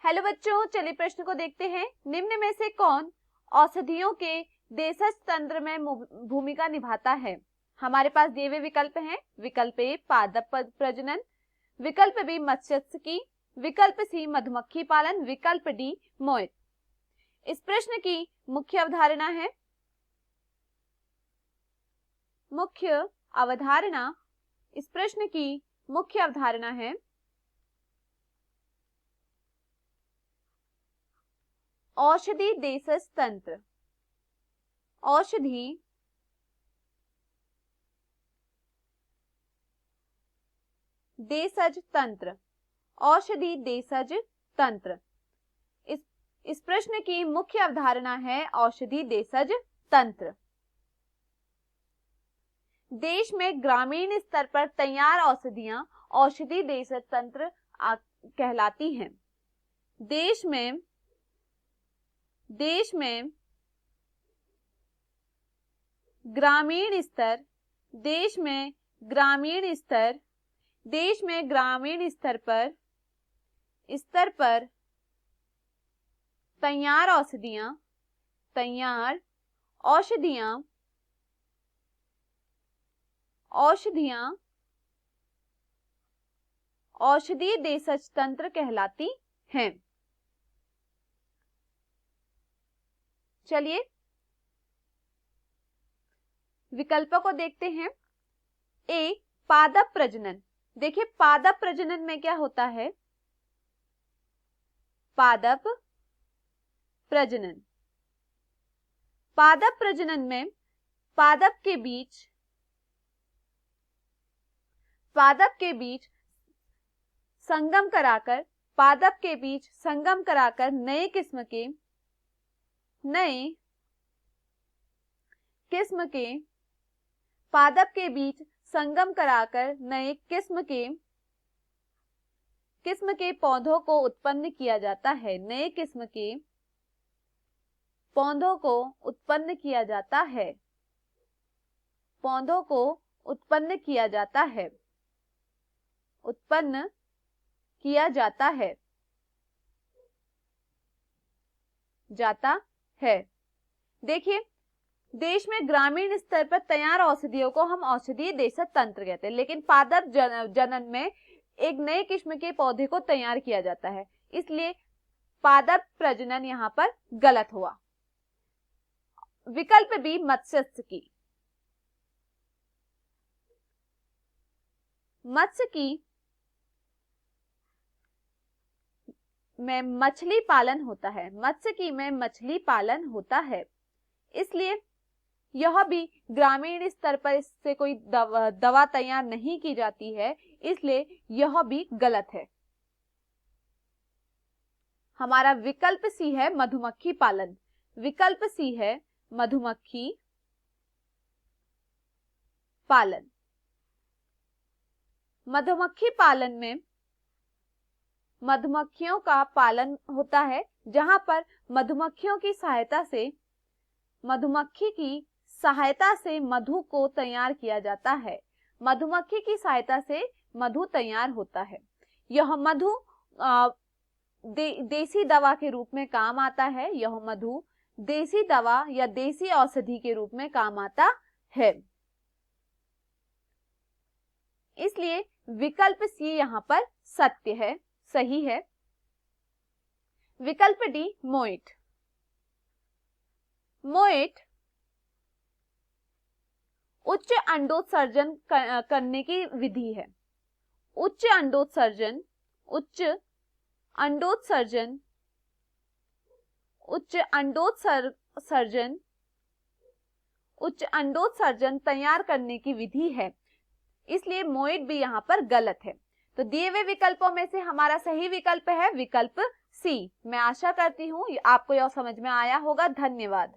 Hello बच्चों, चलिए प्रश्न को देखते हैं। निम्न में से कौन औषधियों के देशज तंत्र में भूमिका निभाता है? हमारे पास दिए हुए विकल्प हैं। विकल्प ए पादप प्रजनन, विकल्प बी मत्स्यिकी, विकल्प सी मधुमक्खी पालन, विकल्प डी मोहित। इस प्रश्न की मुख्य अवधारणा है इस प्रश्न की मुख्य अवधारणा है औषधि देशज तंत्र। औषधि देशज तंत्र, औषधि देशज तंत्र। इस प्रश्न की मुख्य अवधारणा है औषधि देशज तंत्र। देश में ग्रामीण स्तर पर तैयार औषधियां औषधि देशज तंत्र कहलाती हैं। देश में ग्रामीण स्तर पर तैयार औषधियां औषधि देशज तंत्र कहलाती हैं। चलिए विकल्पों को देखते हैं। ए पादप प्रजनन। देखिए पादप प्रजनन में क्या होता है? पादप प्रजनन में पादप के बीच संगम कराकर नए किस्म के पौधों को उत्पन्न किया जाता है। नए किस्म के पौधों को उत्पन्न किया जाता है। उत्पन्न किया जाता है। देखिए देश में ग्रामीण स्तर पर तैयार औषधियों को हम औषधि देशज तंत्र कहते हैं, लेकिन पादप जनन में एक नए किस्म के पौधे को तैयार किया जाता है, इसलिए पादप प्रजनन यहाँ पर गलत हुआ। विकल्प बी मत्स्यिकी। मत्स्यिकी में मछली पालन होता है, इसलिए यह भी ग्रामीण स्तर पर इससे कोई दवा तैयार नहीं की जाती है, इसलिए यह भी गलत है। हमारा विकल्प सी है मधुमक्खी पालन। विकल्प सी है मधुमक्खी पालन। मधुमक्खी पालन में मधुमक्खियों का पालन होता है, जहां पर मधुमक्खी की सहायता से मधु को तैयार किया जाता है। मधुमक्खी की सहायता से मधु तैयार होता है। यह मधु देसी दवा के रूप में काम आता है। यह मधु देसी दवा या देसी औषधि के रूप में काम आता है, इसलिए विकल्प सी यहाँ पर सत्य है, सही है। विकल्प डी मोइट। उच्च अंडोत्सर्जन करने की विधि है। उच्च अंडोत्सर्जन तैयार करने की विधि है, इसलिए मोइट भी यहाँ पर गलत है। तो दिए हुए विकल्पों में से हमारा सही विकल्प है विकल्प सी। मैं आशा करती हूँ आपको यह समझ में आया होगा। धन्यवाद।